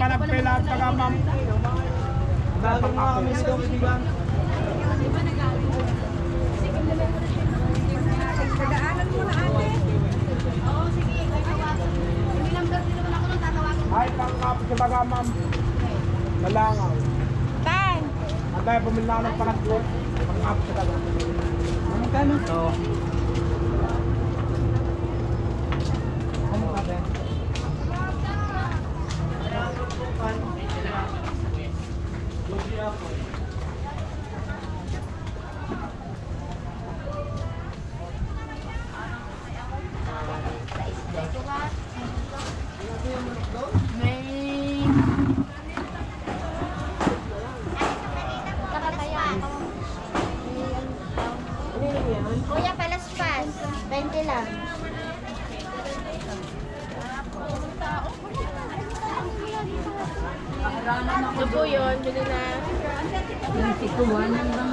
panagpila at taga ma'am. Bago mga kami sa kaibigan. Pagdaanan mo na ate. Oo, sige. Hindi lang naman ako nang tatawagan. Ay, pangkap sa taga ma'am. Malangaw. Tan! Ang tayo bumili na ng pangatlo. Pangkap sa taga. Magkano? Oo. Ano ka ba? May... Kakataya ako. Kuya, palaspas. 20 lang. Ito po yun, bili na. Yung tikuan hanggang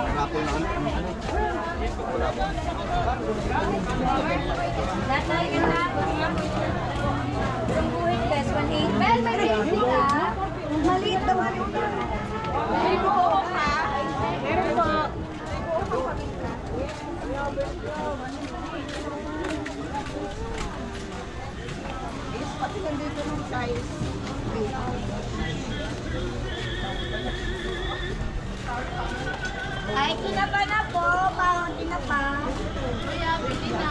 Wala po lang. Wala po. Datay ka na. Yung buhit, guys, 180. Well, may ready ka. Maliit na maliit na. May buhok ha. Meron po. Pati nandito ng size. Ay, kinapa na po. Pahon, kinapa. Kuya, bili na.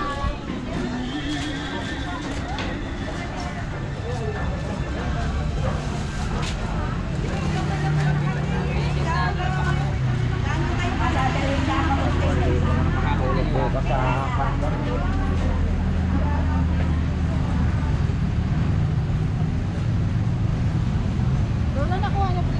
Makahulog po ka sa kantor. Lola, nakuha na po.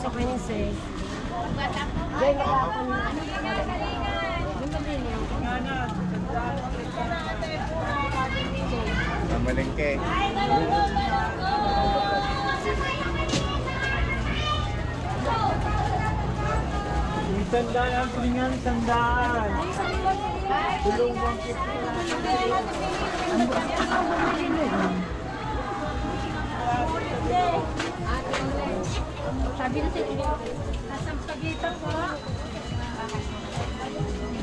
sa Wednesday. Namalengke. Sandaan ang pilingan, sandaan. Tulong bang Sabi na siya, nasa pagitan ko.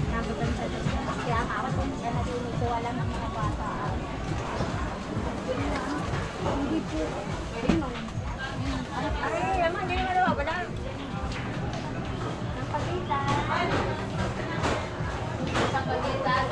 Nagutan siya doon. Kaya ako kung siya narinig ko, wala ng mga bata. Hindi po. Ay, ama, hindi naman daw. Wala. Ang pagitan. Sa pagitan,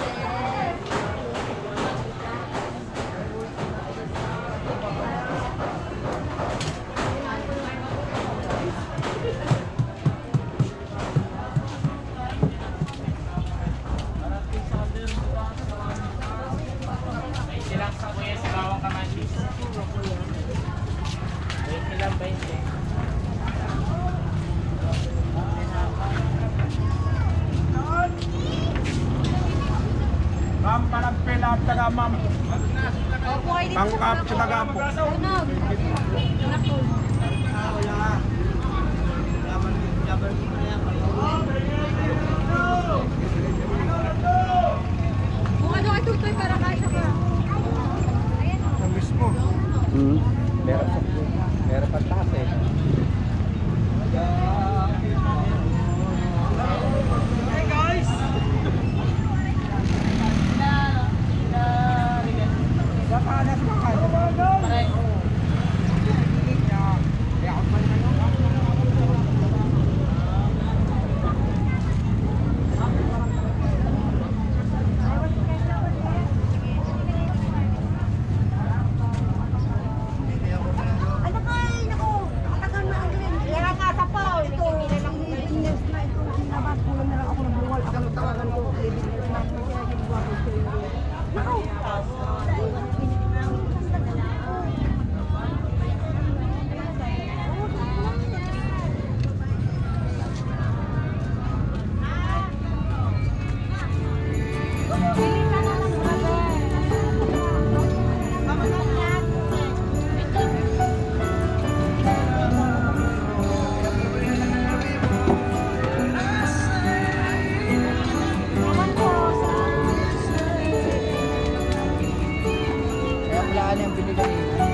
Ma'am, panagpila at taga ma'am. Pangkap sa taga po. Sa mismo. Meron pa taas eh. Hey guys! Sa kanas ba kayo? magkano yung bili kanina?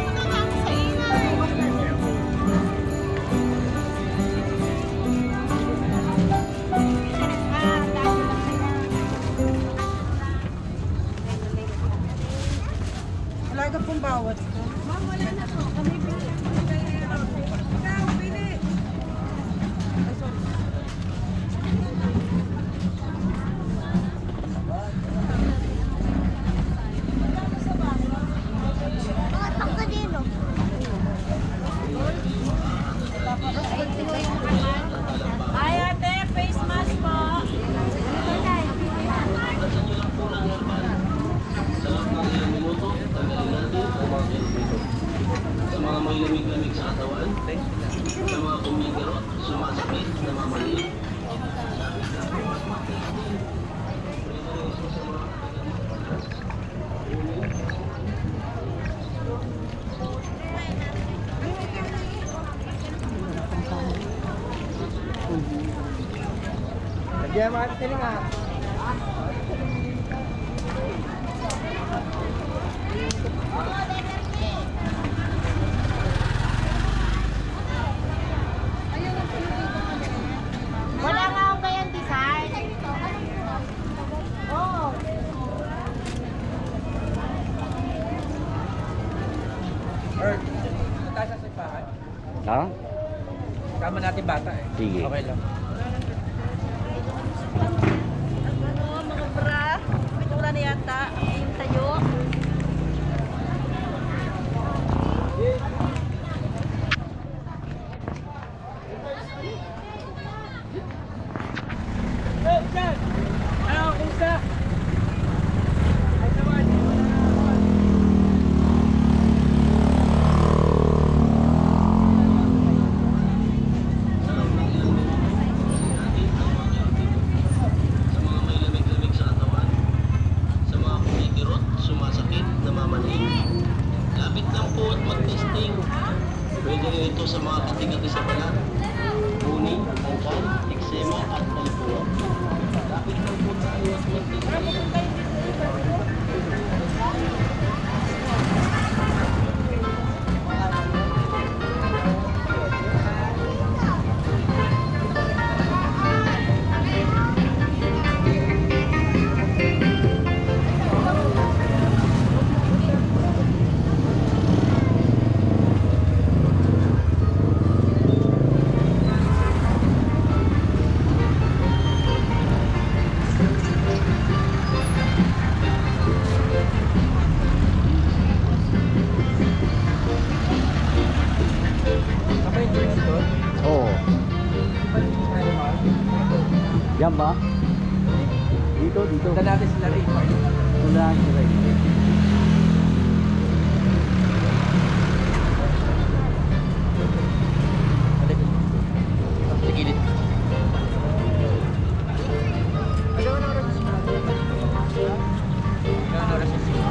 Wala ka pong bawat. Ma'am, wala na po. Kami bili. Ikaw, bili. Ay, ate, face mask po. Sa mga may lamig-lamig sa katawan, sa mga kumikirot, sumasakit, namamaliit. Lagyan mo natin nga. Wala nga akong gayang design. Oo. Earth. Taas sa sipahan. Ha? Kama natin bata eh. Sige. Okay lang. Ano, mga bra. Wala na yata. Yung tayo. Ano, kumusta? Ay, naman. Sa mga may lamig-lamig sa katawan, sa mga kumikirot, sumasakit, namamaliit. Lapit lang po at mag-testing. Pwede rin ito sa mga kati-kati sa balat, uni, angkan, eksema at palipuan. Lapit lang po tayo at mag-testing. Kapag yung dress ko, Oo. Yan ba? Dito, dito. punta natin sila rin. Tulaan sila. Sa gilid. Gawin oras sa sila. Gawin oras sa sila.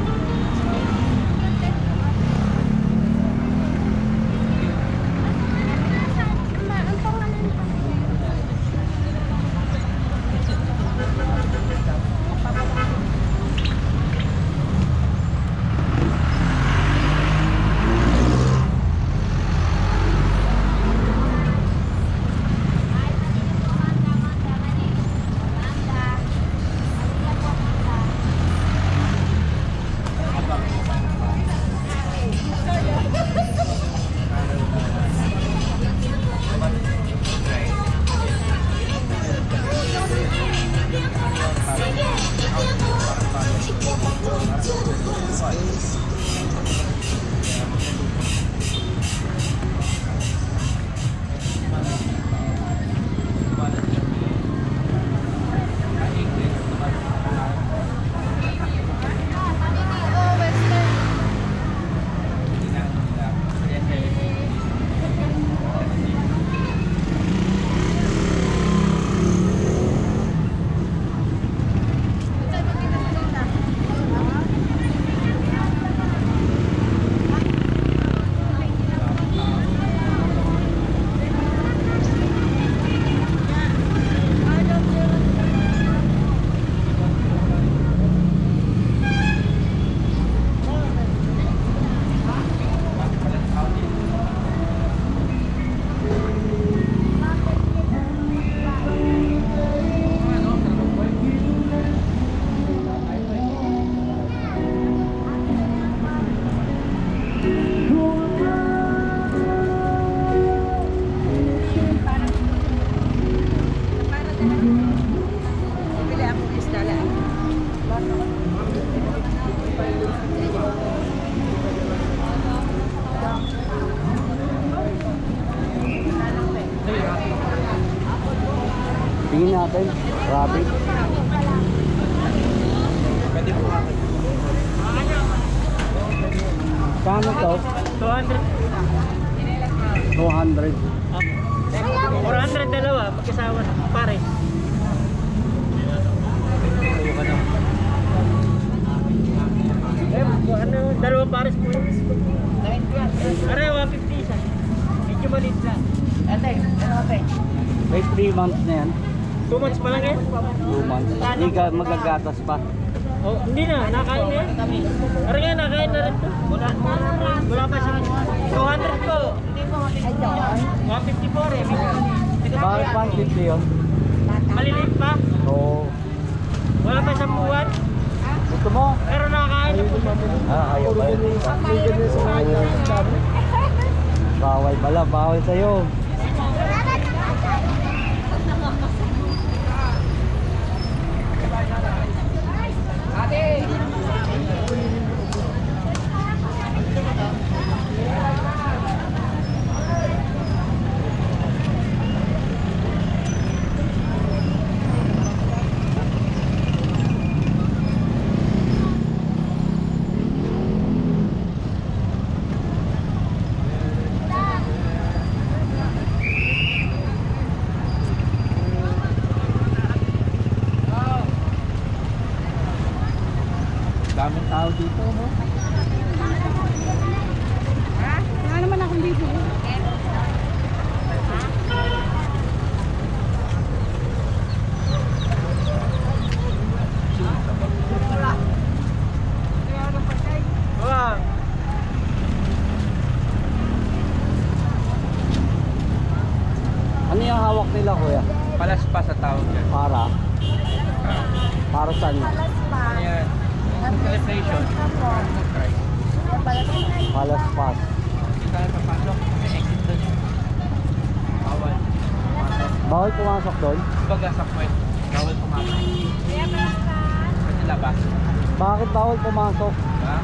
natin. Rabbit. Pwede po ako. Kano to? 200. 200. 400 dalawa, pagkasawa pare. Ano, dalawa pares po yun. Pare, 150 isa. Medyo maliit na. Ate, ano ate? May 3 months na yan. 2 months pa lang yan? 2 months. Hindi ka magagatas pa. Oh, hindi na, nakain na yan. Pare nga, nakain na rin to. Wala pa siya. 200 po. 150 po rin. Bakit 150 yun? Maliliit pa. Oo. Wala pa siyang buwan. Gusto mo? Pero nakakain na po. Ayaw ba yun? Bawal pala, bawal sa'yo. Daming tao dito, no? Wala naman akong dito. Wow. Ano yung hawak nila, kuya? Palas pa sa tao dyan. Para saan? Ayan. Celebration. Palas pass. Hindi tayo papasok. May exit doon yun. Bawal. Bawal pumasok doon? Baga sa puwet. Bawal pumasok. Kasi labas. Bakit bawal pumasok? Ha?